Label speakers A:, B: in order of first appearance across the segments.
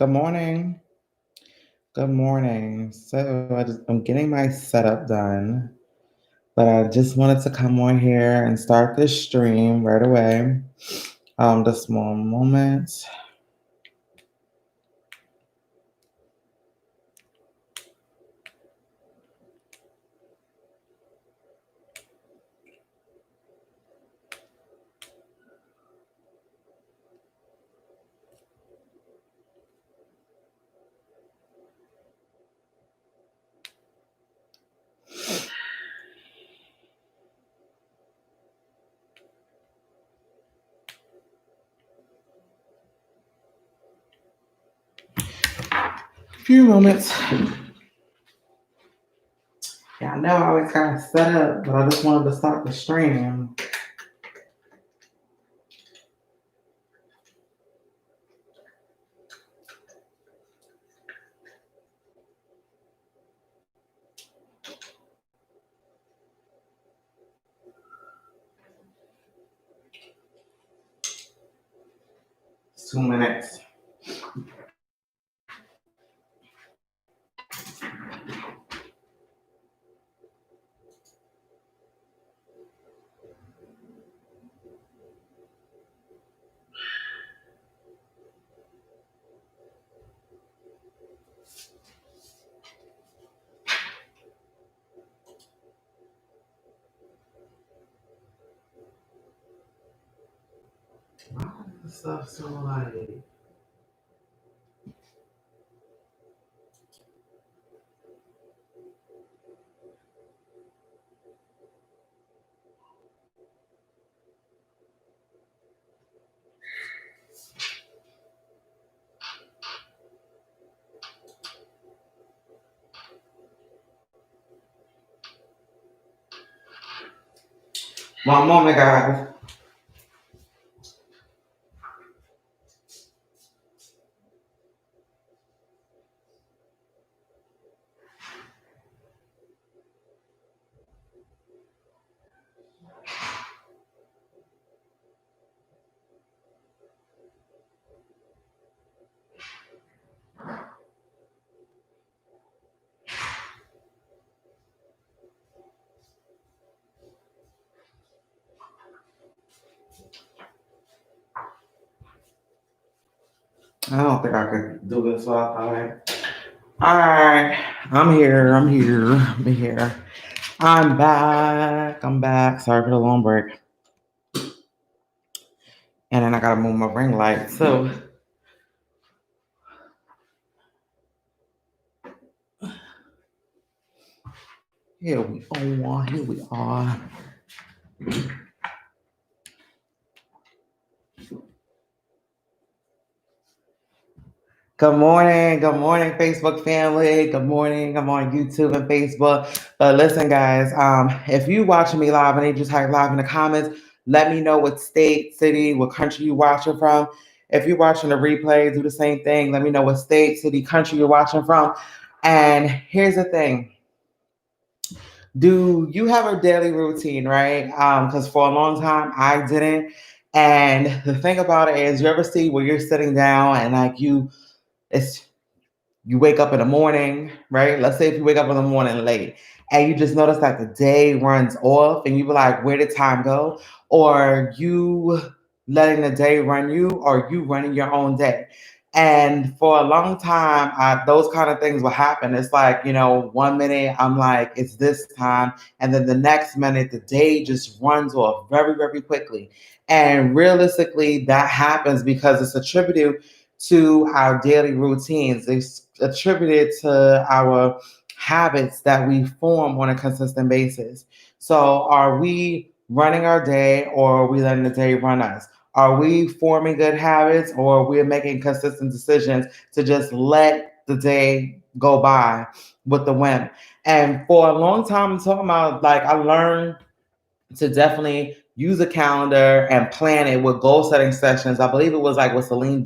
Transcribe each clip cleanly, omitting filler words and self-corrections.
A: Good morning. Good morning. I'm getting my setup done, but I just wanted to come on here and start this stream right away. Just one moment. Few moments. Yeah, I know I always kind of set up, but I just wanted to start the stream. 2 minutes. Why is this stuff so like? One moment, guys. I don't think I could do this while all right. I'm here. I'm back. Sorry for the long break. And then I gotta move my ring light. So here we are. Good morning, Facebook family. Good morning. I'm on YouTube and Facebook. But listen, guys, if you watching me live, I need you to type live in the comments. Let me know what state, city, what country you watching from. If you're watching the replay, do the same thing. Let me know what state, city, country you're watching from. And here's the thing. Do you have a daily routine, right? Because for a long time I didn't. And the thing about it is, you ever see where you're sitting down and like you wake up in the morning, right? Let's say if you wake up in the morning late and you just notice that the day runs off and you be like, where did time go? Or you letting the day run you, or you running your own day. And for a long time, those kind of things will happen. It's like, 1 minute I'm like, it's this time. And then the next minute, the day just runs off very, very quickly. And realistically, that happens because it's attributed to our daily routines. It's attributed to our habits that we form on a consistent basis. So, are we running our day, or are we letting the day run us? Are we forming good habits, or are we making consistent decisions to just let the day go by with the whim? And for a long time, I'm talking about, like, I learned to definitely use a calendar and plan it with goal setting sessions. I believe it was like with Celine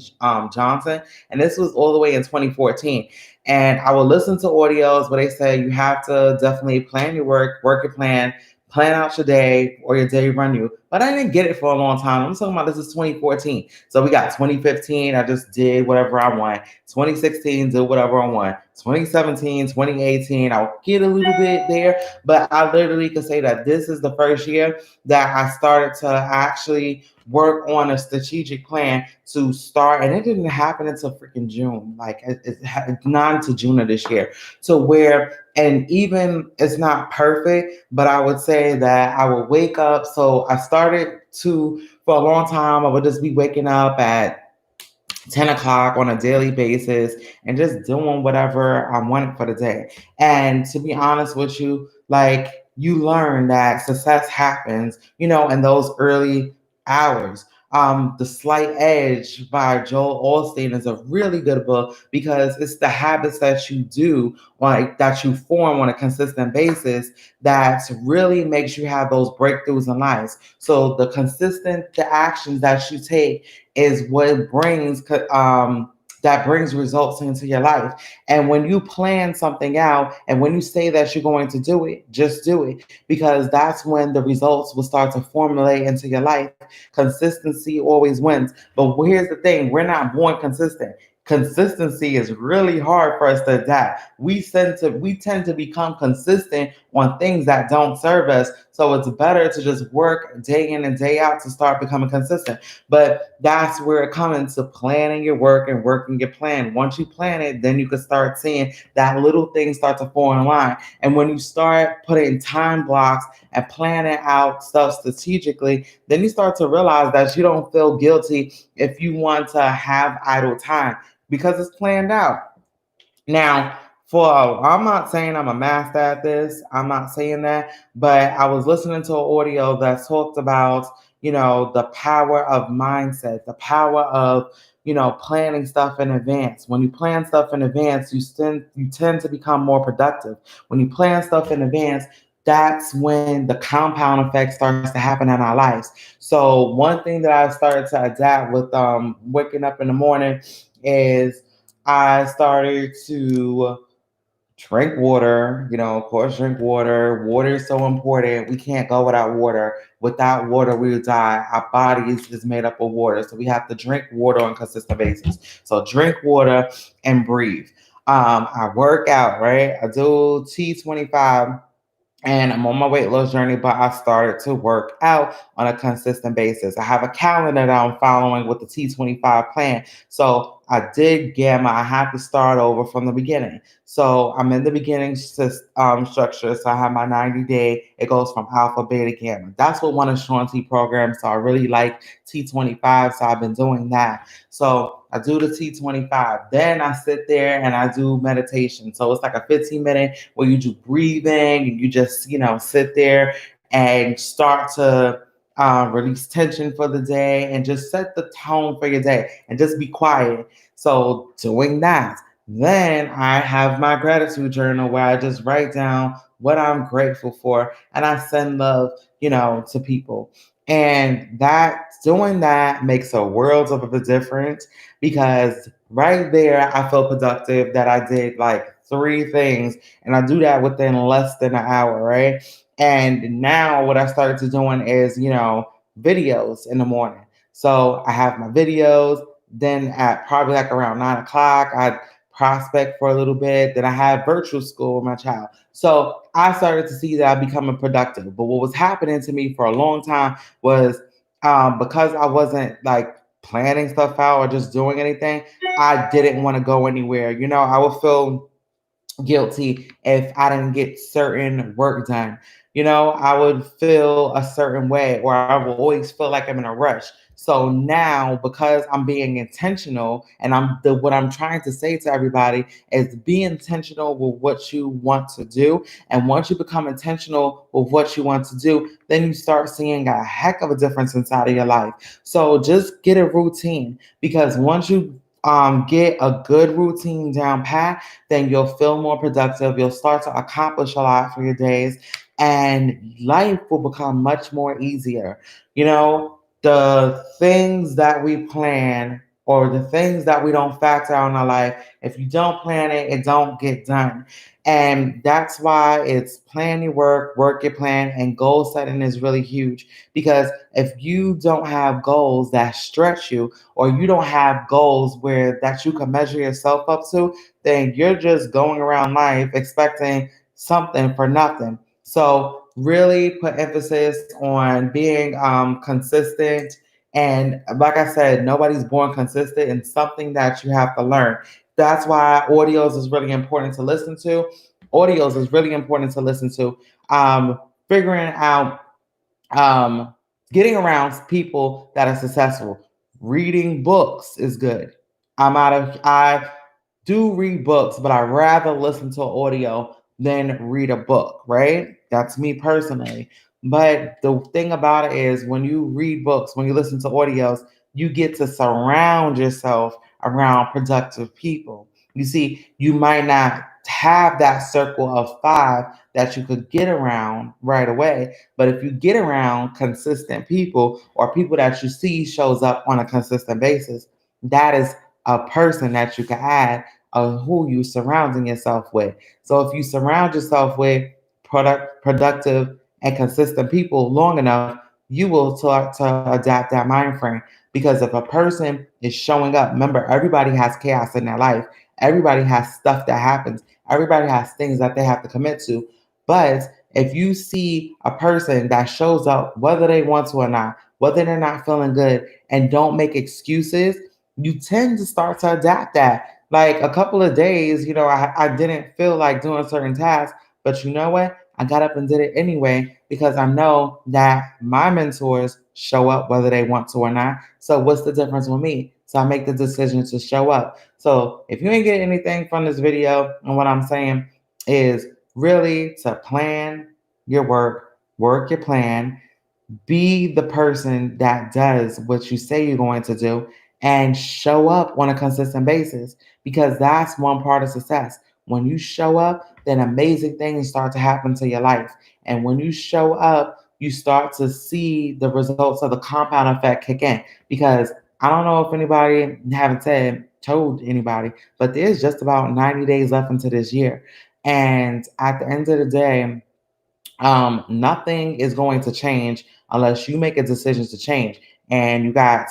A: Johnson, and this was all the way in 2014. And I would listen to audios where they say you have to definitely plan your work your plan out your day, or your day run you. but I didn't get it for a long time. I'm talking about this is 2014. So we got 2015, I just did whatever I want. 2016, did whatever I want. 2017, 2018, I'll get a little bit there, but I literally could say that this is the first year that I started to actually work on a strategic plan to start, and it didn't happen until freaking June, like it's not to June of this year, to where, and even it's not perfect, but I would say that I would wake up. So I started to, for a long time, I would just be waking up at 10 o'clock on a daily basis and just doing whatever I wanted for the day. And to be honest with you, like you learn that success happens, in those early hours. The Slight Edge by Joel Osteen is a really good book because it's the habits that you do, like that you form on a consistent basis, that really makes you have those breakthroughs in life. So the actions that you take is what brings results into your life. And when you plan something out and when you say that you're going to do it, just do it, because that's when the results will start to formulate into your life. Consistency always wins. But here's the thing, we're not born consistent. Consistency is really hard for us to adapt. We tend to become consistent on things that don't serve us. So it's better to just work day in and day out to start becoming consistent. But that's where it comes into planning your work and working your plan. Once you plan it, then you can start seeing that little things start to fall in line. And when you start putting time blocks and planning out stuff strategically, then you start to realize that you don't feel guilty if you want to have idle time because it's planned out. Now, I'm not saying I'm a master at this. I'm not saying that, but I was listening to an audio that talked about, the power of mindset, the power of, planning stuff in advance. When you plan stuff in advance, you tend to become more productive. When you plan stuff in advance, that's when the compound effect starts to happen in our lives. So one thing that I started to adapt with waking up in the morning is I started to drink water, of course, drink water. Water is so important. We can't go without water. Without water, we will die. Our body is made up of water. So we have to drink water on a consistent basis. So drink water and breathe. I work out, right? I do T25 and I'm on my weight loss journey, but I started to work out on a consistent basis. I have a calendar that I'm following with the T25 plan. So I did gamma. I have to start over from the beginning. So I'm in the beginning structure. So I have my 90-day. It goes from alpha, beta, gamma. That's what one of Sean T programs. So I really like T25. So I've been doing that. So I do the T25. Then I sit there and I do meditation. So it's like a 15-minute where you do breathing and you just, sit there and start to release tension for the day and just set the tone for your day and just be quiet. So doing that. Then I have my gratitude journal where I just write down what I'm grateful for and I send love, to people. And that doing that makes a world of a difference because right there I feel productive that I did like three things and I do that within less than an hour, right? And now what I started to doing is, videos in the morning. So I have my videos. Then at probably like around 9 o'clock, I prospect for a little bit. Then I have virtual school with my child. So I started to see that I becoming productive. But what was happening to me for a long time was because I wasn't like planning stuff out or just doing anything, I didn't want to go anywhere. I would feel guilty if I didn't get certain work done. I would feel a certain way, or I will always feel like I'm in a rush. So now, because I'm being intentional, and what I'm trying to say to everybody is be intentional with what you want to do. And once you become intentional with what you want to do, then you start seeing a heck of a difference inside of your life. So just get a routine because once you get a good routine down pat, then you'll feel more productive. You'll start to accomplish a lot for your days, and life will become much more easier. The things that we plan, or the things that we don't factor out in our life, if you don't plan it, it don't get done. And that's why it's plan your work your plan, and goal setting is really huge. Because if you don't have goals that stretch you, or you don't have goals where that you can measure yourself up to, then you're just going around life expecting something for nothing. So really put emphasis on being consistent. And like I said, nobody's born consistent, and something that you have to learn. That's why audios is really important to listen to. Audios is really important to listen to. Figuring out, um, getting around people that are successful. Reading books is good. I do read books, but I rather listen to audio than read a book, right? That's me personally. But the thing about it is, when you read books, when you listen to audios, you get to surround yourself around productive people. You see, you might not have that circle of five that you could get around right away. But if you get around consistent people, or people that you see shows up on a consistent basis, that is a person that you can add of who you surrounding yourself with. So if you surround yourself with productive, and consistent people long enough, you will start to adapt that mind frame. Because if a person is showing up, remember, everybody has chaos in their life. Everybody has stuff that happens. Everybody has things that they have to commit to. But if you see a person that shows up, whether they want to or not, whether they're not feeling good, and don't make excuses, you tend to start to adapt that. Like a couple of days, I didn't feel like doing certain tasks, but you know what? I got up and did it anyway, because I know that my mentors show up whether they want to or not. So what's the difference with me? So I make the decision to show up. So if you ain't getting anything from this video, and what I'm saying is really to plan your work your plan, be the person that does what you say you're going to do, and show up on a consistent basis, because that's one part of success. When you show up, then amazing things start to happen to your life. And when you show up, you start to see the results of the compound effect kick in. Because I don't know if anybody haven't told anybody, but there's just about 90 days left into this year. And at the end of the day, nothing is going to change unless you make a decision to change. And you got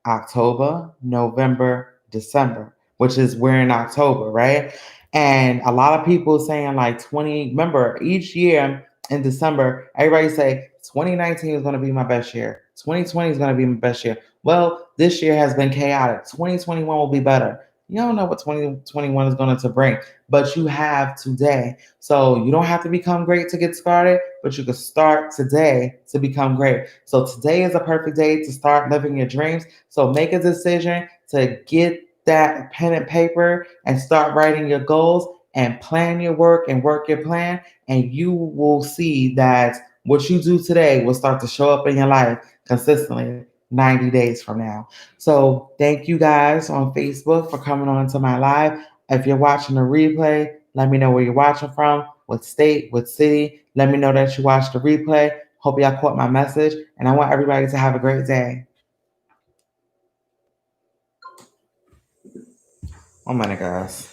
A: October, November, December, which is we're in October, right? And a lot of people saying like 20, remember each year in December, everybody say 2019 is going to be my best year. 2020 is going to be my best year. Well, this year has been chaotic. 2021 will be better. You don't know what 2021 is going to bring, but you have today. So you don't have to become great to get started, but you can start today to become great. So today is a perfect day to start living your dreams. So make a decision to get that pen and paper and start writing your goals, and plan your work and work your plan. And you will see that what you do today will start to show up in your life consistently 90 days from now. So thank you guys on Facebook for coming on to my live. If you're watching the replay, let me know where you're watching from, what state, what city. Let me know that you watched the replay. Hope y'all caught my message, and I want everybody to have a great day. Oh my gosh.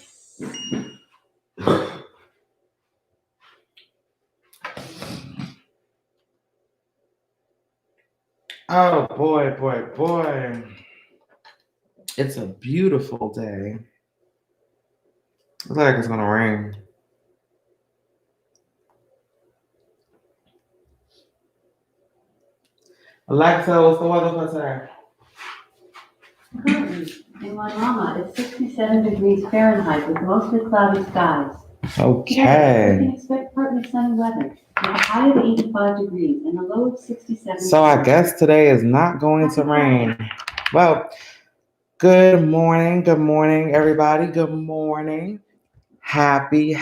A: Oh boy, boy, boy. It's a beautiful day. Looks like it's gonna rain. Alexa, what's the weather for today?
B: Currently, in Manama, it's 67 degrees Fahrenheit with mostly cloudy skies.
A: Okay.
B: Today, we can expect partly sunny weather with a high of 85 degrees and a low of 67.
A: So I guess today is not going to rain. Well, good morning, everybody. Good morning. Happy.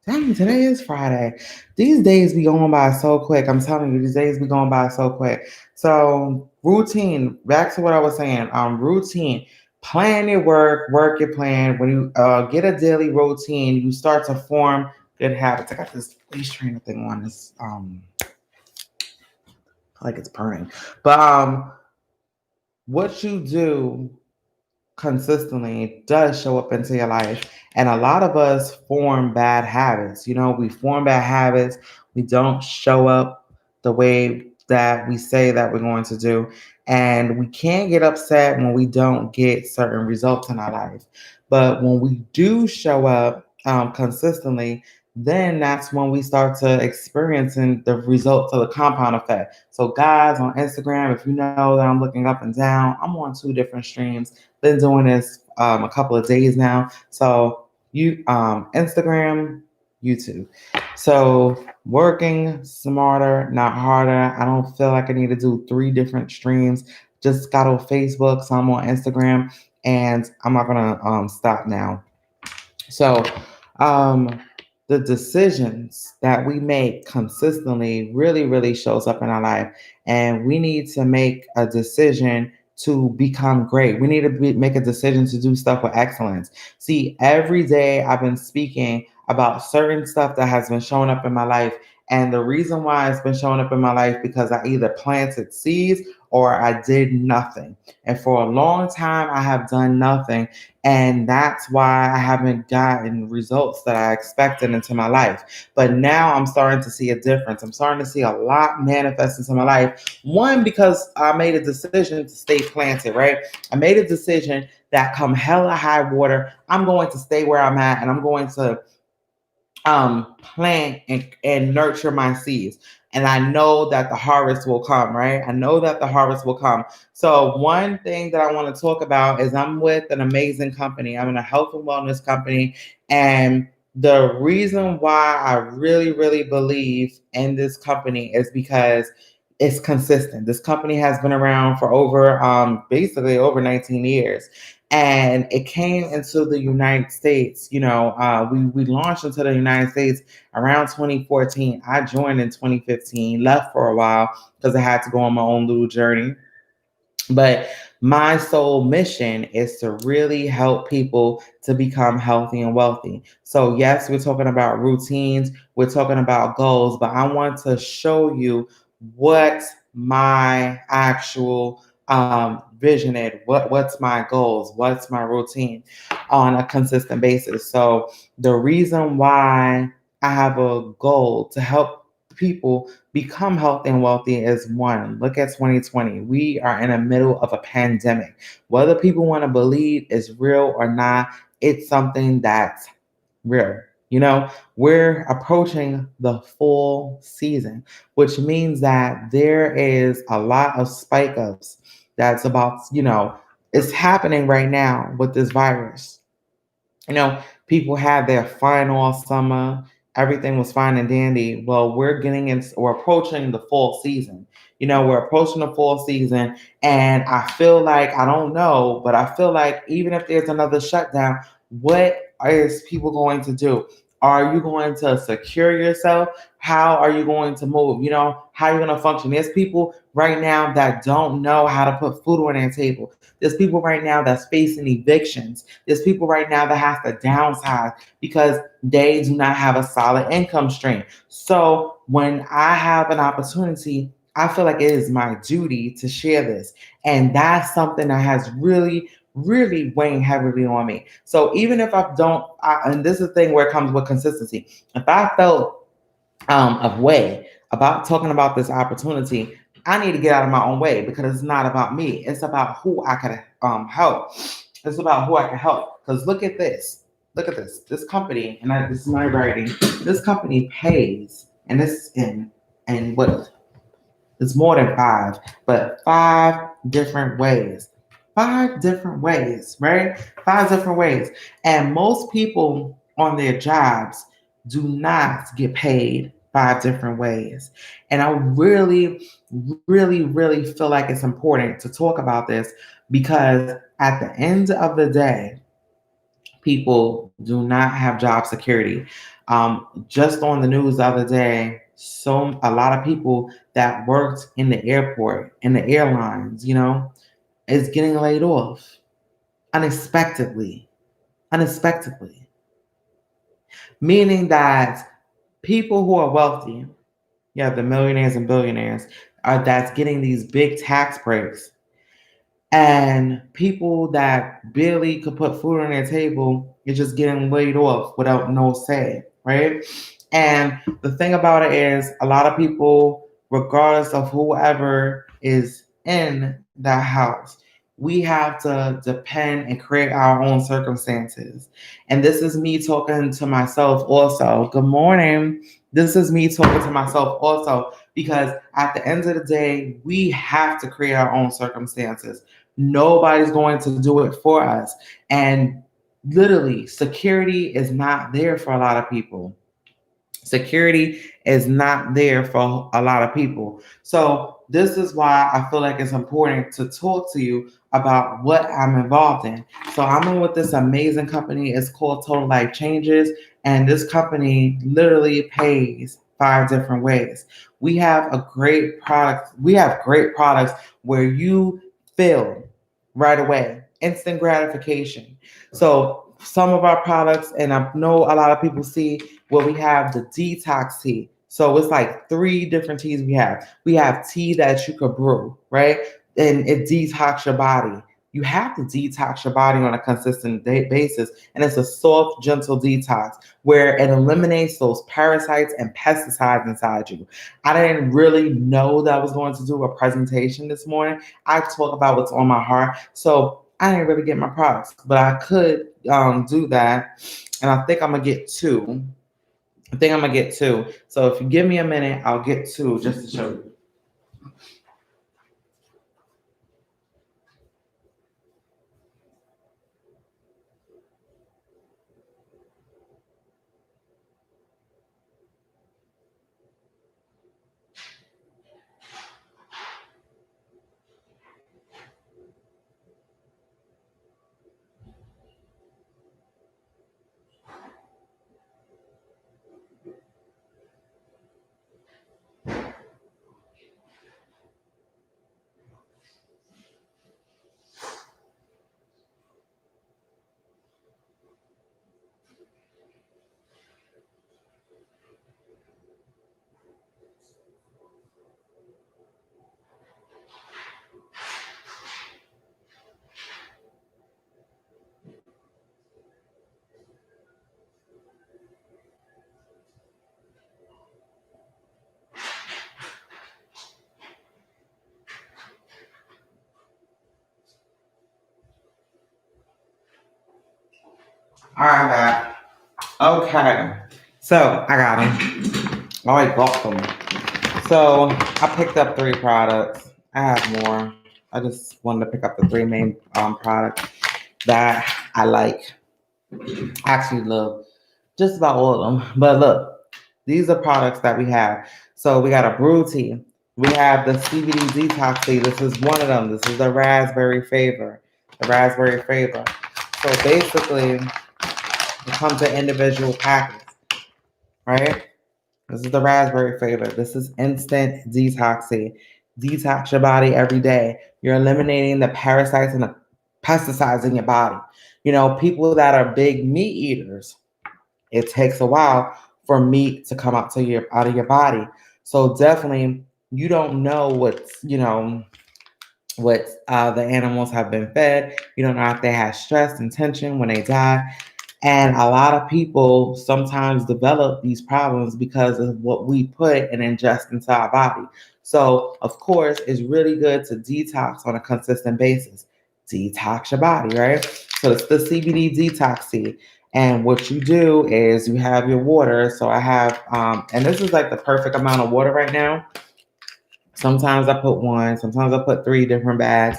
A: Dang, today is Friday. These days be going by so quick. I'm telling you, these days be going by so quick. So routine. Back to what I was saying. Routine. Plan your work your plan. When you get a daily routine, you start to form good habits. I got this waist trainer thing on. This like it's burning, but what you do consistently does show up into your life. And a lot of us form bad habits. We form bad habits. We don't show up the way that we say that we're going to do. And we can't get upset when we don't get certain results in our life. But when we do show up consistently, then that's when we start to experiencing the results of the compound effect. So, guys on Instagram, if you know that I'm looking up and down, I'm on two different streams. Been doing this a couple of days now. So you Instagram, YouTube. So working smarter, not harder. I don't feel like I need to do three different streams. Just got on Facebook, so I'm on Instagram, and I'm not gonna stop now. So, um, the decisions that we make consistently really, really shows up in our life, and we need to make a decision to become great. We need to make a decision to do stuff with excellence. See, every day I've been speaking about certain stuff that has been showing up in my life, and the reason why it's been showing up in my life because I either planted seeds or I did nothing. And for a long time, I have done nothing, and that's why I haven't gotten results that I expected into my life. But now I'm starting to see a difference. I'm starting to see a lot manifest into my life. One, because I made a decision to stay planted, right? I made a decision that come hella high water, I'm going to stay where I'm at and I'm going to plant and nurture my seeds. And I know that the harvest will come, right? I know that the harvest will come. So, one thing that I want to talk about is I'm with an amazing company. I'm in a health and wellness company. And the reason why I really, really believe in this company is because it's consistent. This company has been around for over basically over 19 years, and it came into the United States. We launched into the United States around 2014. I joined in 2015, left for a while because I had to go on my own little journey. But my sole mission is to really help people to become healthy and wealthy. So, yes, we're talking about routines, we're talking about goals, but I want to show you what my actual vision is, what's my goals, what's my routine on a consistent basis. So, the reason why I have a goal to help people become healthy and wealthy is one. Look at 2020. We are in the middle of a pandemic. Whether people want to believe is real or not, it's something that's real. We're approaching the fall season, which means that there is a lot of spike ups that's about, it's happening right now with this virus. People had their fine all summer. Everything was fine and dandy. Well, we're approaching the fall season. We're approaching the fall season, and I feel like, I don't know, but I feel like even if there's another shutdown, what is people going to do? Are you going to secure yourself? How are you going to move? How are you going to function? There's people right now that don't know how to put food on their table. There's people right now that's facing evictions. There's people right now that have to downsize because they do not have a solid income stream. So when I have an opportunity, I feel like it is my duty to share this. And that's something that has really, really weighing heavily on me. So even if I don't, and this is the thing where it comes with consistency. If I felt of way about talking about this opportunity, I need to get out of my own way because it's not about me. It's about who I can help. It's about who I can help. Because look at this. Look at this. This company, and this is my writing. This company pays, and this and what? It's more than five, but five different ways. Five different ways, right? Five different ways. And most people on their jobs do not get paid five different ways. And I really, really, really feel like it's important to talk about this because at the end of the day, people do not have job security. Just on the news the other day, a lot of people that worked in the airport, in the airlines, is getting laid off unexpectedly. Unexpectedly. Meaning that people who are wealthy, yeah, the millionaires and billionaires, are that's getting these big tax breaks. And people that barely could put food on their table is just getting laid off without no say, right? And the thing about it is, a lot of people, regardless of whoever is in that house, we have to depend and create our own circumstances. And this is me talking to myself also. Good morning. This is me talking to myself also, because at the end of the day, we have to create our own circumstances. Nobody's going to do it for us. And literally, security is not there for a lot of people. Security is not there for a lot of people. So this is why I feel like it's important to talk to you about what I'm involved in. So I'm in with this amazing company. It's called Total Life Changes, and this company literally pays five different ways. We have a great product. We have great products where you feel right away, instant gratification. So some of our products, and I know a lot of people see, well, we have the detox tea. So it's like three different teas we have. We have tea that you could brew, right? And it detox your body. You have to detox your body on a consistent basis. And it's a soft, gentle detox where it eliminates those parasites and pesticides inside you. I didn't really know that I was going to do a presentation this morning. I talk about what's on my heart. So I didn't really get my products, but I could do that. And I think I'm going to get two. I think I'm gonna get two. So if you give me a minute, I'll get two just to show you. All right, back. Okay. So I got them. Oh, I bought them. So I picked up three products. I have more. I just wanted to pick up the three main products that I like. Actually, love just about all of them. But look, these are products that we have. So we got a brew tea. We have the CBD detox tea. This is one of them. This is the raspberry flavor. The raspberry flavor. So basically, it comes in individual packets, right? This is the raspberry flavor. This is instant detox tea. Detox your body every day. You're eliminating the parasites and the pesticides in your body. You know, people that are big meat eaters, it takes a while for meat to come out of your body. So definitely, you don't know what the animals have been fed. You don't know if they had stress and tension when they die. And a lot of people sometimes develop these problems because of what we put and ingest into our body. So, of course, it's really good to detox on a consistent basis. Detox your body, right? So, it's the CBD detox tea. And what you do is you have your water. So, I have, and this is like the perfect amount of water right now. Sometimes I put one, sometimes I put three different bags.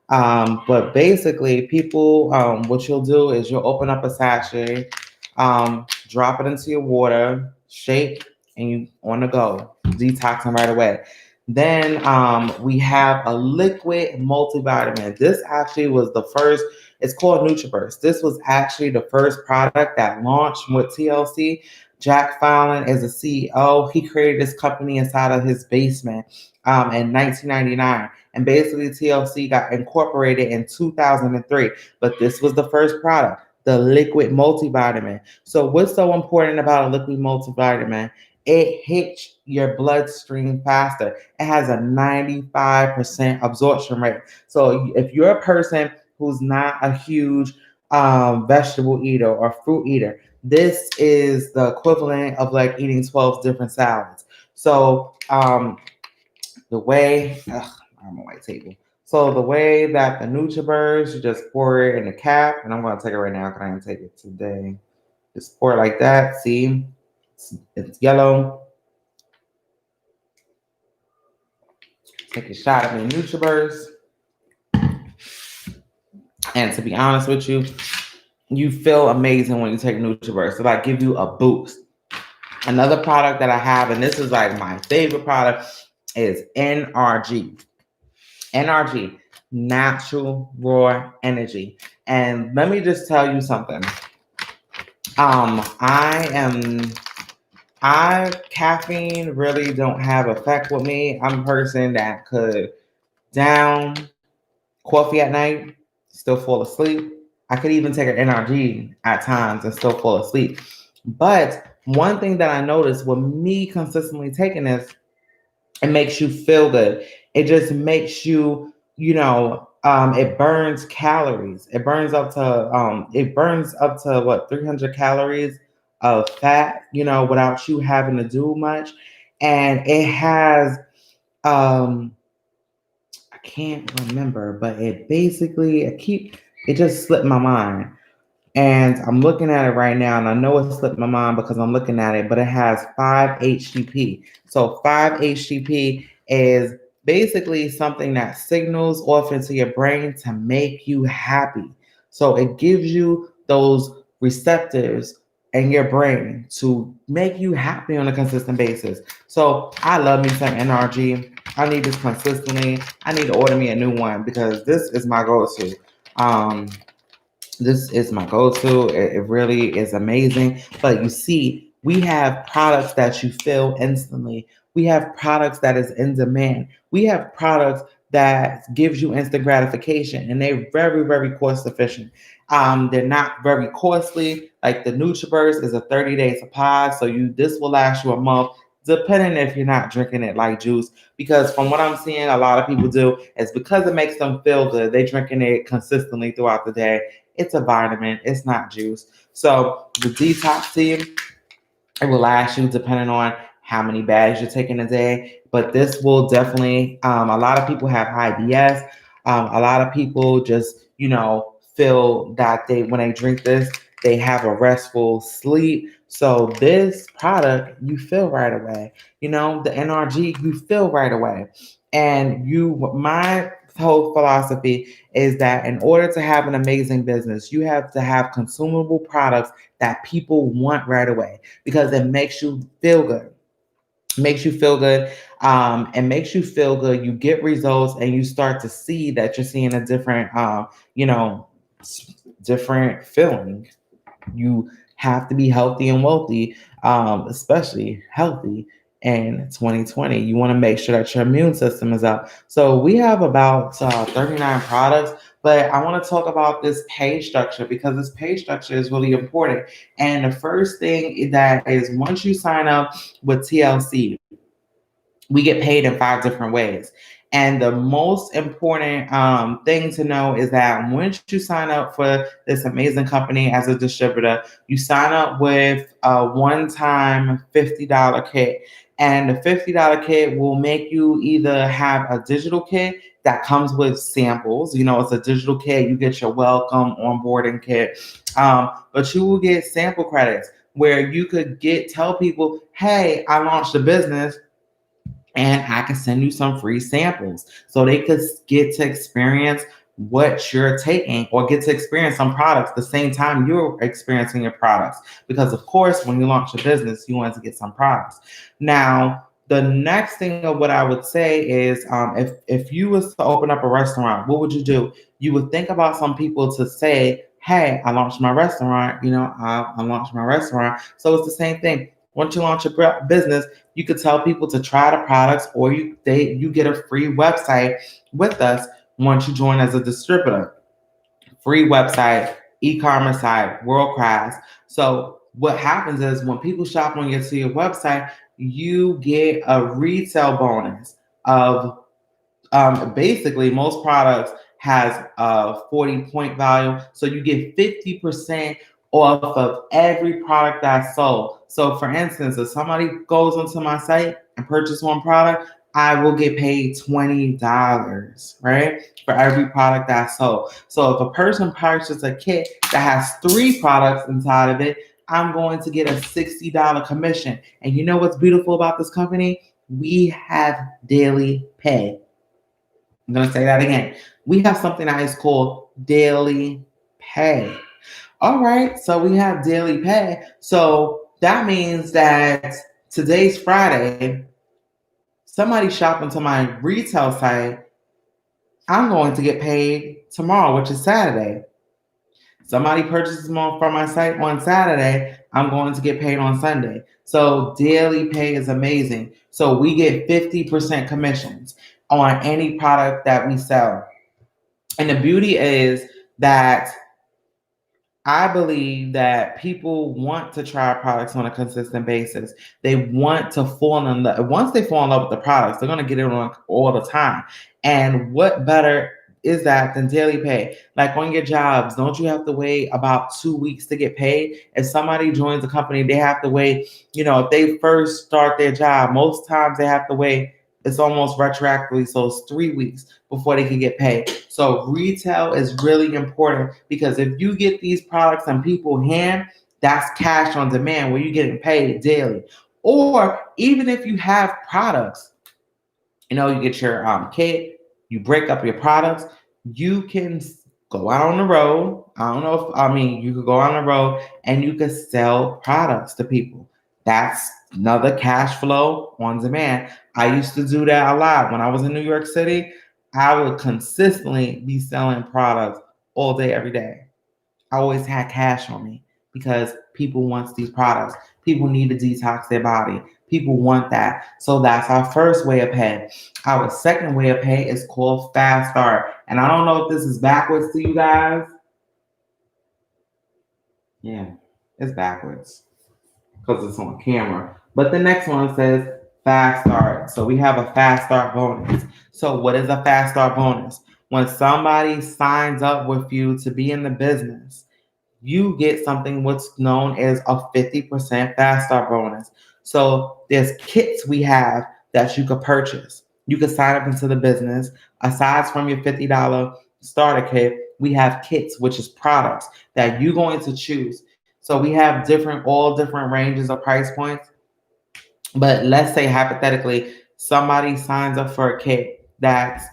A: But basically, people, what you'll do is you'll open up a sachet, drop it into your water, shake, and you on the go, detoxing right away. Then we have a liquid multivitamin. This actually was the first, it's called Nutriburst. This was actually the first product that launched with TLC. Jack Fallon is a CEO. He created this company inside of his basement in 1999. And basically, TLC got incorporated in 2003. But this was the first product, the liquid multivitamin. So, what's so important about a liquid multivitamin? it hits your bloodstream faster. It has a 95% absorption rate. So if you're a person who's not a huge vegetable eater or fruit eater, this is the equivalent of like eating 12 different salads. So the way, I'm on my white table. So the way that the Nutriburst, you just pour it in the cap, and I'm gonna take it right now. Can I take it today? Just pour it like that. See, it's yellow. Take a shot of the Nutriburst, and to be honest with you, you feel amazing when you take Nutriburst. It like give you a boost. Another product that I have, and this is like my favorite product, is NRG. NRG, natural raw energy. And let me just tell you something. I am caffeine really don't have effect with me. I'm a person that could down coffee at night, still fall asleep. I could even take an NRG at times and still fall asleep. But one thing that I noticed with me consistently taking this, it makes you feel good. It just makes you, it burns calories. It burns up to what, 300 calories of fat, without you having to do much. And it has, I can't remember, but it just slipped my mind. And I'm looking at it right now, and I know it slipped my mind because I'm looking at it, but it has 5-HTP. So 5-HTP is basically something that signals off into your brain to make you happy. So it gives you those receptors in your brain to make you happy on a consistent basis. So I love me some NRG. I need this consistently. I need to order me a new one because this is my go-to. Um, this is my go-to. It really is amazing. But you see, we have products that you feel instantly. We have products that is in demand. We have products that gives you instant gratification, and they're very, very cost efficient. They're not very costly. Like the Nutriburst is a 30-day supply, so this will last you a month, depending if you're not drinking it like juice. Because from what I'm seeing, a lot of people do is because it makes them feel good. They drinking it consistently throughout the day. It's a vitamin. It's not juice. So the detox team, it will last you depending on how many bags you're taking a day. But this will definitely, a lot of people have IBS. A lot of people just, feel that when they drink this, they have a restful sleep. So this product, you feel right away. The NRG, you feel right away. And my whole philosophy is that in order to have an amazing business, you have to have consumable products that people want right away because it makes you feel good. Makes you feel good, and makes you feel good. You get results, and you start to see that you're seeing a different, you know, different feeling. You have to be healthy and wealthy, especially healthy in 2020. You want to make sure that your immune system is up. So we have about 39 products, but I want to talk about this pay structure because this pay structure is really important. And the first thing that is once you sign up with TLC, we get paid in 5 different ways. And the most important thing to know is that once you sign up for this amazing company as a distributor, you sign up with a one-time $50 kit. And the $50 kit will make you either have a digital kit that comes with samples. It's a digital kit. You get your welcome onboarding kit. But you will get sample credits where you could tell people, hey, I launched a business and I can send you some free samples so they could get to experience what you're taking or get to experience some products the same time you're experiencing your products. Because of course, when you launch a business, you want to get some products. Now, the next thing of what I would say is if you was to open up a restaurant, what would you do? You would think about some people to say, hey, I launched my restaurant, I launched my restaurant. So it's the same thing. Once you launch a business, you could tell people to try the products, or you get a free website with us once you join as a distributor. Free website, e-commerce site, world class. So what happens is when people shop on to your website, you get a retail bonus of basically most products has a 40 point value, so you get 50% off of every product that's sold. So for instance, if somebody goes onto my site and purchase one product, I will get paid $20, right, for every product that's sold. So if a person purchases a kit that has three products inside of it, I'm going to get a $60 commission. And you know what's beautiful about this company? We have daily pay. I'm going to say that again. We have something that is called daily pay. All right. So we have daily pay. So that means that today's Friday, somebody shopping to my retail site, I'm going to get paid tomorrow, which is Saturday. Somebody purchases more from my site on Saturday, I'm going to get paid on Sunday. So daily pay is amazing. So we get 50% commissions on any product that we sell. And the beauty is that I believe that people want to try products on a consistent basis. They want to fall in love. Once they fall in love with the products, they're going to get it on all the time. And what better is that than daily pay? Like on your jobs, don't you have to wait about 2 weeks to get paid? If somebody joins a company, they have to wait. If they first start their job, most times they have to wait. It's almost retroactively, so it's 3 weeks before they can get paid. So retail is really important because if you get these products in people's hand, that's cash on demand where you're getting paid daily. Or even if you have products, you get your kit, you break up your products, you can go out on the road. I don't know if, you could go on the road and you could sell products to people. That's another cash flow on demand. I used to do that a lot. When I was in New York City, I would consistently be selling products all day, every day. I always had cash on me because people want these products. People need to detox their body. People want that. So that's our first way of pay. Our second way of pay is called Fast Start. And I don't know if this is backwards to you guys. Yeah, it's backwards because it's on camera. But the next one says Fast Start. So we have a Fast Start bonus. So what is a Fast Start bonus? When somebody signs up with you to be in the business, you get something what's known as a 50% fast start bonus. So there's kits we have that you could purchase. You could sign up into the business. Aside from your $50 starter kit, we have kits, which is products that you're going to choose. So we have all different ranges of price points. But let's say hypothetically, somebody signs up for a kit that's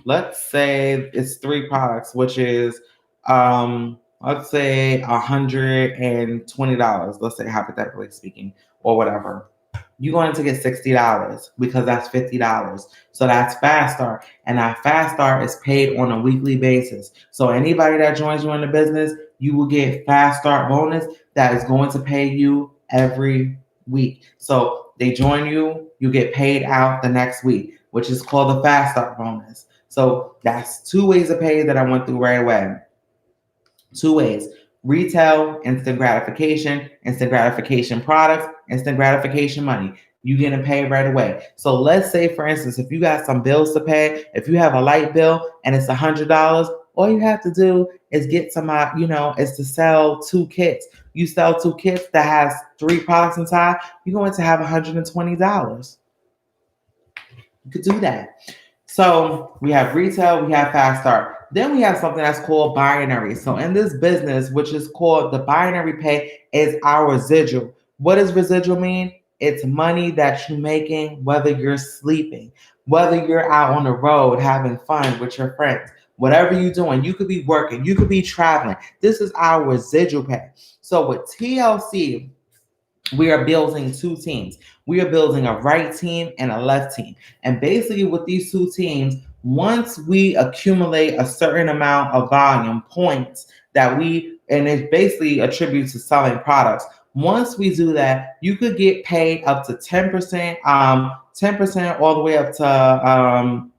A: let's say it's three products, which is let's say $120, let's say hypothetically speaking, or whatever. You're going to get $60 because that's $50. So that's Fast Start. And that Fast Start is paid on a weekly basis. So anybody that joins you in the business, you will get Fast Start bonus that is going to pay you every week. So they join you, you get paid out the next week, which is called the Fast Start bonus. So that's two ways of pay that I went through right away. Two ways: retail, instant gratification products, instant gratification money. You getting paid right away. So let's say, for instance, if you got some bills to pay, if you have a light bill and it's $100, all you have to do is get some, is to sell two kits. You sell two kits that has three products inside, you're going to have $120. You could do that. So we have retail, we have fast start. Then we have something that's called binary. So in this business, which is called the binary pay, is our residual. What does residual mean? It's money that you're making whether you're sleeping, whether you're out on the road having fun with your friends, whatever you're doing. You could be working, you could be traveling. This is our residual pay. So with TLC, we are building two teams. We are building a right team and a left team. And basically, with these two teams, once we accumulate a certain amount of volume points and it basically attributes to selling products. Once we do that, you could get paid up to 10%, 10% all the way up to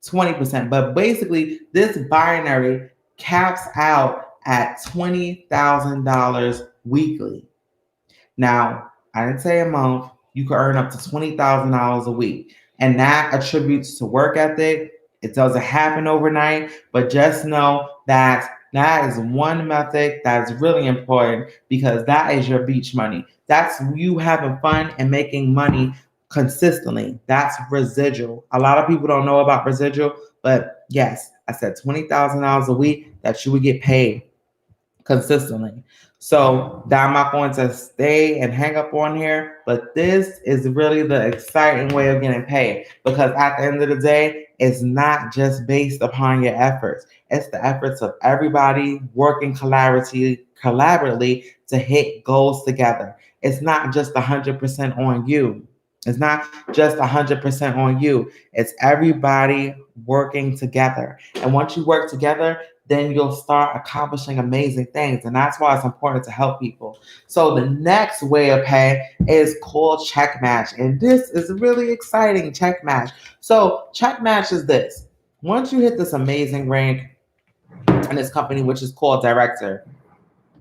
A: 20%. But basically, this binary caps out at $20,000 weekly. Now, I didn't say a month, you could earn up to $20,000 a week. And that attributes to work ethic. It doesn't happen overnight, but just know that that is one method that's really important because that is your beach money. That's you having fun and making money consistently. That's residual. A lot of people don't know about residual, but yes, I said $20,000 a week that you would get paid consistently. So I'm not going to stay and hang up on here, but this is really the exciting way of getting paid because at the end of the day, it's not just based upon your efforts. It's the efforts of everybody working collaboratively to hit goals together. It's not just 100% on you. It's not just 100% on you. It's everybody working together. And once you work together, then you'll start accomplishing amazing things. And that's why it's important to help people. So the next way of pay is called check match. And this is really exciting, check match. So check match is this. Once you hit this amazing rank in this company, which is called director,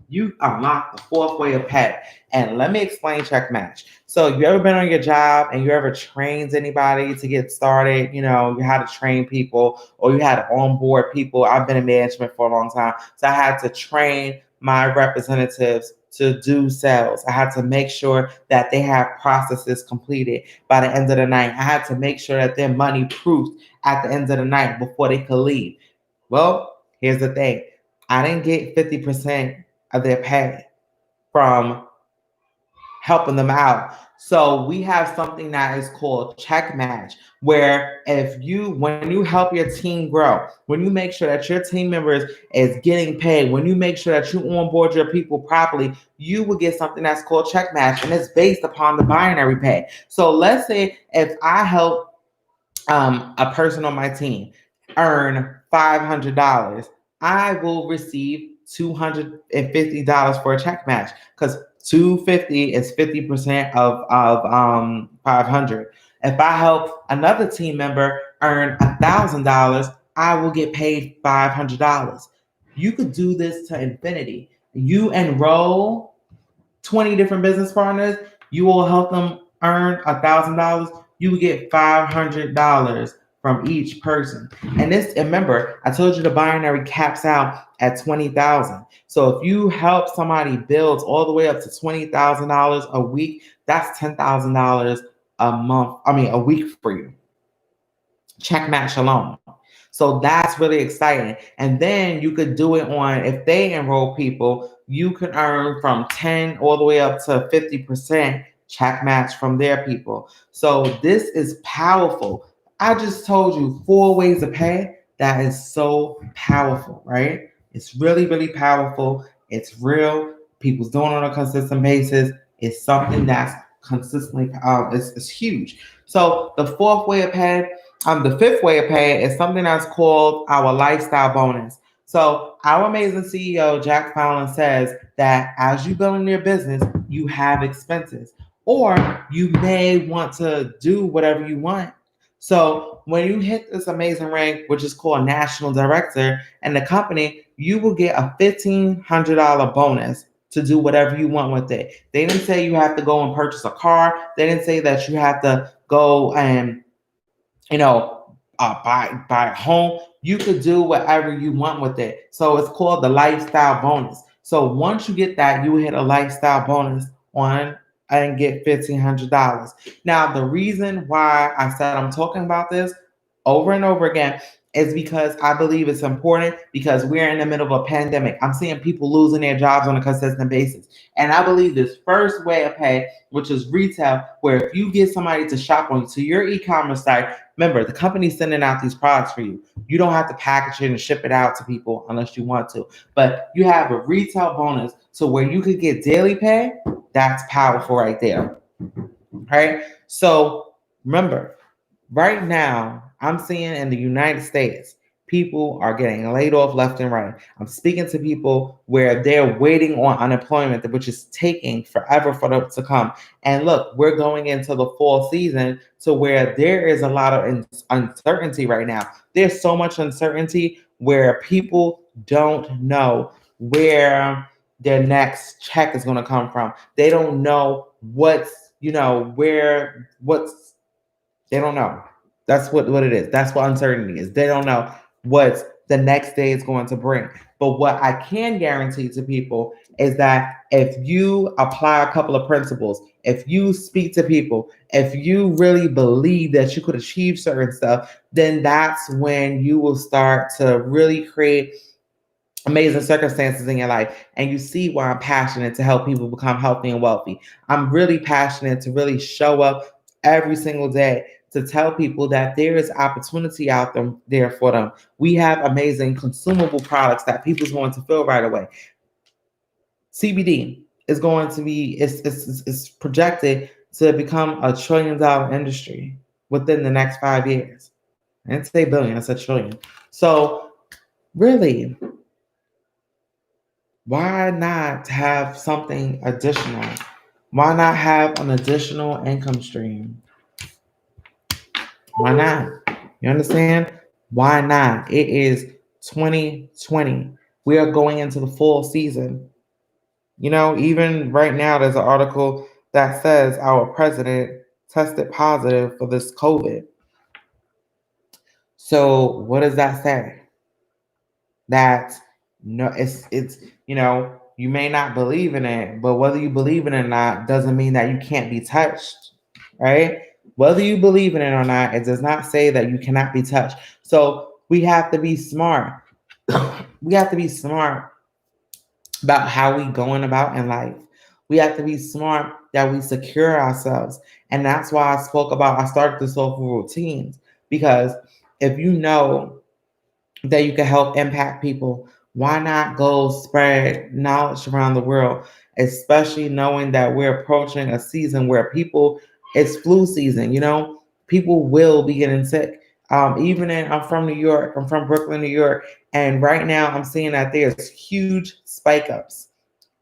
A: you unlock the fourth way of pay. And let me explain check match. So you ever been on your job and you ever trained anybody to get started? You know, you had to train people or you had to onboard people. I've been in management for a long time. So I had to train my representatives to do sales. I had to make sure that they have processes completed by the end of the night. I had to make sure that their money proofed at the end of the night before they could leave. Well, here's the thing. I didn't get 50% of their pay from helping them out. So we have something that is called check match, where when you help your team grow, when you make sure that your team members is getting paid, when you make sure that you onboard your people properly, you will get something that's called check match, and it's based upon the binary pay. So let's say if I help a person on my team earn $500, I will receive $250 for a check match because 250 is 50% of 500. If I help another team member earn $1,000, I will get paid $500. You could do this to infinity. You enroll 20 different business partners, you will help them earn $1,000. You will get $500 from each person. And this, remember, I told you the binary caps out at 20,000. So if you help somebody build all the way up to $20,000 a week, that's $10,000 a month. I mean, a week for you. Check match alone. So that's really exciting. And then you could do it on, if they enroll people, you can earn from 10 all the way up to 50% check match from their people. So this is powerful. I just told you 4 ways to pay. That is so powerful, right? It's really, really powerful. It's real. People's doing it on a consistent basis. It's something that's consistently, it's huge. So the fourth way of pay, the fifth way of pay is something that's called our lifestyle bonus. So our amazing CEO, Jack Fallon, says that as you build in your business, you have expenses, or you may want to do whatever you want. So when you hit this amazing rank, which is called national director, and the company, you will get a $1,500 bonus to do whatever you want with it. They didn't say you have to go and purchase a car. They didn't say that you have to go and buy a home. You could do whatever you want with it. So it's called the lifestyle bonus. So once you get that, you hit a lifestyle bonus on and get $1,500. Now, the reason why I said I'm talking about this over and over again is because I believe it's important because we're in the middle of a pandemic. I'm seeing people losing their jobs on a consistent basis. And I believe this first way of pay, which is retail, where if you get somebody to shop on to your e-commerce site, remember the company's sending out these products for you. You don't have to package it and ship it out to people unless you want to. But you have a retail bonus so where you could get daily pay. That's powerful right there. Right? So remember, right now, I'm seeing in the United States, people are getting laid off left and right. I'm speaking to people where they're waiting on unemployment, which is taking forever for them to come. And look, we're going into the fall season to where there is a lot of uncertainty right now. There's so much uncertainty where people don't know where their next check is going to come from. They don't know what's, where, what's, they don't know. That's what it is. That's what uncertainty is. They don't know what the next day is going to bring. But what I can guarantee to people is that if you apply a couple of principles, if you speak to people, if you really believe that you could achieve certain stuff, then that's when you will start to really create amazing circumstances in your life. And you see why I'm passionate to help people become healthy and wealthy. I'm really passionate to really show up every single day to tell people that there is opportunity out there for them. We have amazing consumable products that people's going to feel right away. CBD is going to be, it's projected to become $1 trillion industry within the next 5 years. I didn't say billion, I said trillion. So really, why not have something additional? Why not have an additional income stream? Why not? You understand? Why not? It is 2020. We are going into the fall season. Even right now, there's an article that says our president tested positive for this COVID. So, what does that say? That no, it's you may not believe in it, but whether you believe in it or not doesn't mean that you can't be touched, right? Whether you believe in it or not, it does not say that you cannot be touched. So we have to be smart. We have to be smart about how we going about in life. We have to be smart that we secure ourselves. And that's why I started the soulful routines, because if you know that you can help impact people, why not go spread knowledge around the world, especially knowing that we're approaching a season where it's flu season, people will be getting sick. I'm from New York, I'm from Brooklyn, New York, and right now I'm seeing that there's huge spike ups.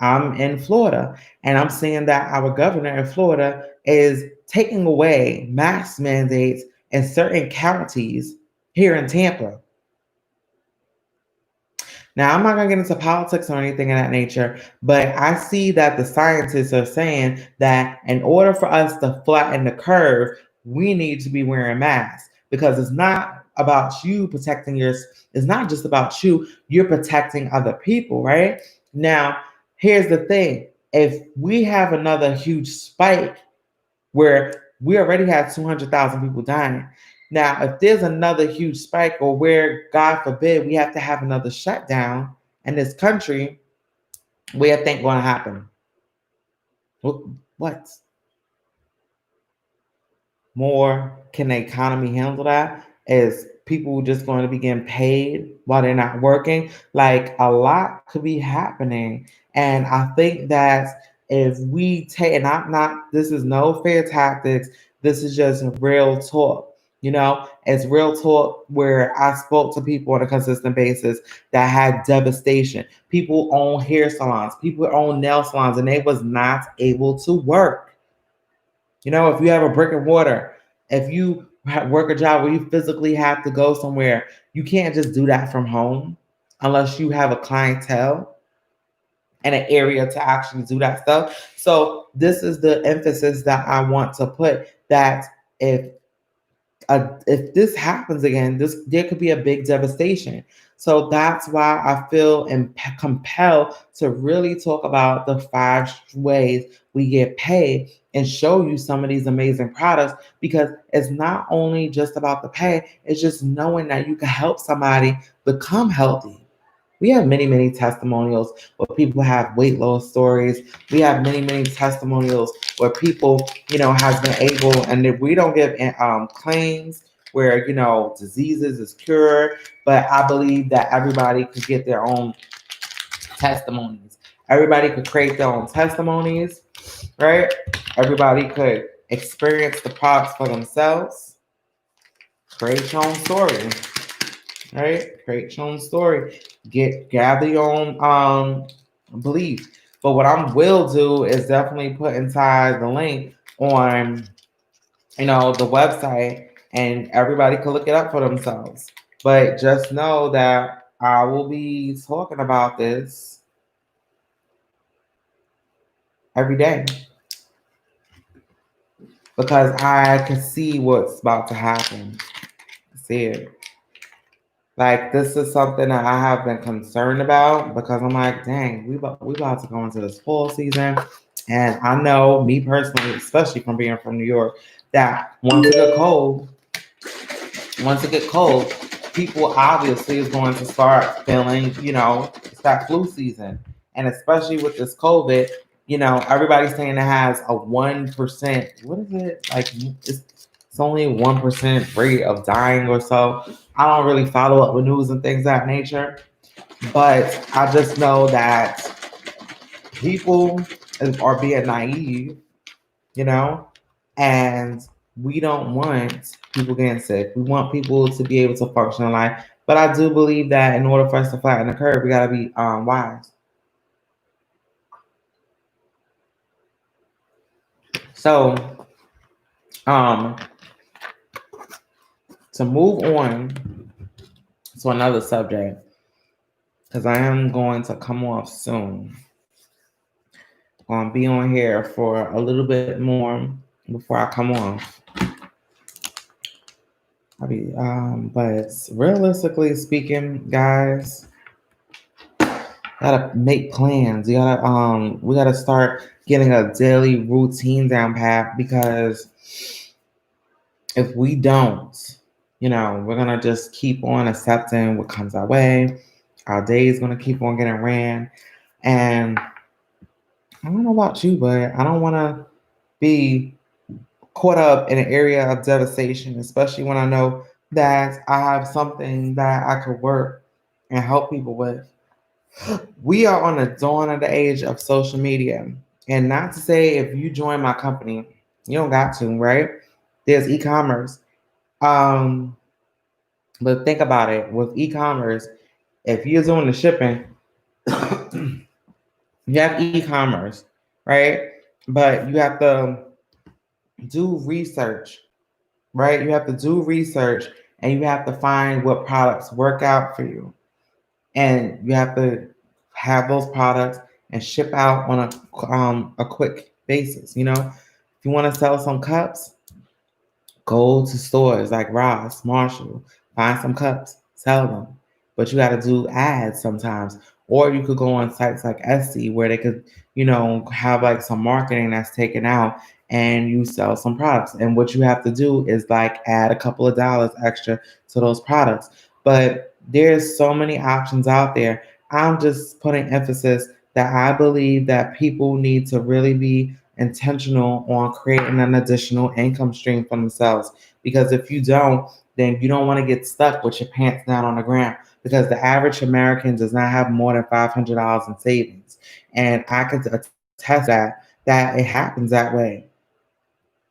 A: I'm in Florida, and I'm seeing that our governor in Florida is taking away mask mandates in certain counties here in Tampa. Now, I'm not going to get into politics or anything of that nature, but I see that the scientists are saying that in order for us to flatten the curve, we need to be wearing masks, because it's not about you protecting it's not just about you, you're protecting other people, right? Now, here's the thing. If we have another huge spike where we already had 200,000 people dying. Now, if there's another huge spike, or where, God forbid, we have to have another shutdown in this country, what do you think going to happen? What? More can the economy handle that? Is people just going to be getting paid while they're not working? Like, a lot could be happening. And I think that if we take, and I'm not, this is no fair tactics, this is just real talk. It's real talk where I spoke to people on a consistent basis that had devastation. People own hair salons, people own nail salons, and they was not able to work. If you have a brick and mortar, if you work a job where you physically have to go somewhere, you can't just do that from home unless you have a clientele and an area to actually do that stuff. So this is the emphasis that I want to put, that if if this happens again, there could be a big devastation. So that's why I feel compelled to really talk about the 5 ways we get paid and show you some of these amazing products, because it's not only just about the pay, it's just knowing that you can help somebody become healthy. We have many, many testimonials where people have weight loss stories. We have many, many testimonials where people, has been able, and if we don't give claims where, diseases is cured, but I believe that everybody could get their own testimonies. Everybody could create their own testimonies, right? Everybody could experience the products for themselves. Create your own story, right? Create your own story. Gather your own belief. But what I will do is definitely put inside the link on the website, and everybody can look it up for themselves. But just know that I will be talking about this every day because I can see what's about to happen. See it. Like this is something that I have been concerned about because I'm like, dang, we about to go into this fall season, and I know me personally, especially from being from New York, that once it get cold, people obviously is going to start feeling, it's that flu season, and especially with this COVID, everybody's saying it has a 1%. What is it like? It's only 1% rate of dying or so. I don't really follow up with news and things of that nature, but I just know that people are being naive, you know, and we don't want people getting sick. We want people to be able to function in life. But I do believe that in order for us to flatten the curve, we gotta be wise. So um, to move on to another subject, because I am going to come off soon. Gonna be on here for a little bit more before I come off. But realistically speaking, guys, gotta make plans. We gotta start getting a daily routine down pat because if we don't, we're gonna just keep on accepting what comes our way. Our day is gonna keep on getting ran, and I don't know about you, but I don't want to be caught up in an area of devastation, especially when I know that I have something that I could work and help people with. We are on the dawn of the age of social media. And not to say if you join my company, you don't got to, right? There's e-commerce. Um, but think about it. With e-commerce, if you're doing the shipping, you have e-commerce, right? But you have to do research, right? You have to do research and you have to find what products work out for you. And you have to have those products and ship out on a quick basis. If you want to sell some cups, go to stores like Ross, Marshall, find some cups, sell them. But you got to do ads sometimes. Or you could go on sites like Etsy where they could, have like some marketing that's taken out and you sell some products. And what you have to do is like add a couple of dollars extra to those products. But there's so many options out there. I'm just putting emphasis that I believe that people need to really be intentional on creating an additional income stream for themselves. Because if you don't, then you don't want to get stuck with your pants down on the ground. Because the average American does not have more than $500 in savings, and I can attest that it happens that way.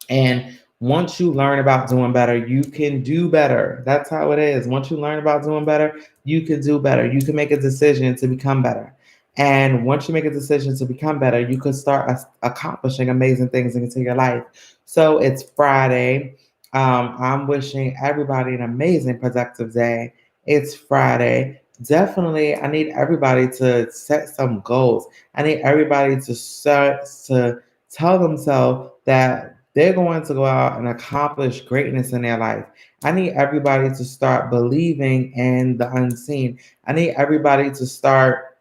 A: And once you learn about doing better, you can do better. That's how it is. Once you learn about doing better, you can do better. You can make a decision to become better. And once you make a decision to become better, you can start accomplishing amazing things into your life. So it's Friday. I'm wishing everybody an amazing, productive day. It's Friday. Definitely, I need everybody to set some goals. I need everybody to start to tell themselves that they're going to go out and accomplish greatness in their life. I need everybody to start believing in the unseen. I need everybody to start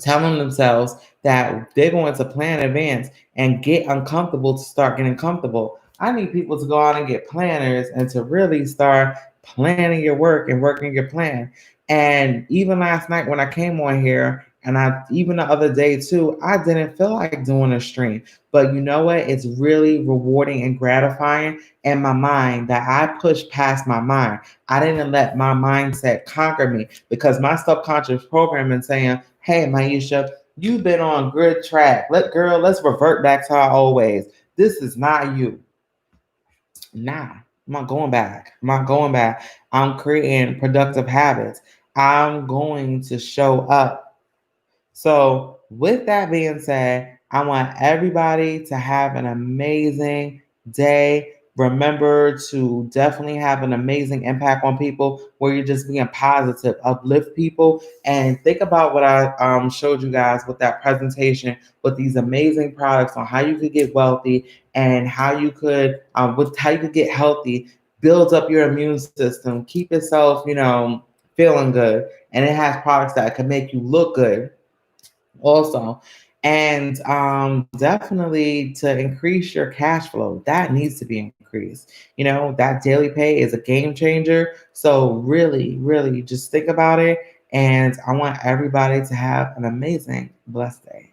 A: telling themselves that they're going to plan in advance and get uncomfortable to start getting comfortable. I need people to go out and get planners and to really start planning your work and working your plan. And even last night when I came on here, and even the other day too, I didn't feel like doing a stream. But you know what? It's really rewarding and gratifying in my mind that I pushed past my mind. I didn't let my mindset conquer me because my subconscious programming saying, hey, Myesha, you've been on good track. Let's revert back to our old ways. This is not you. Nah, I'm not going back. I'm not going back. I'm creating productive habits. I'm going to show up. So, with that being said, I want everybody to have an amazing day. Remember to definitely have an amazing impact on people where you're just being positive, uplift people, and think about what I showed you guys with that presentation with these amazing products on how you could get wealthy and how you could, with how you could get healthy, build up your immune system, keep yourself, feeling good, and it has products that can make you look good also. And definitely to increase your cash flow, that needs to be increased. That daily pay is a game changer. So really, really just think about it. And I want everybody to have an amazing, blessed day.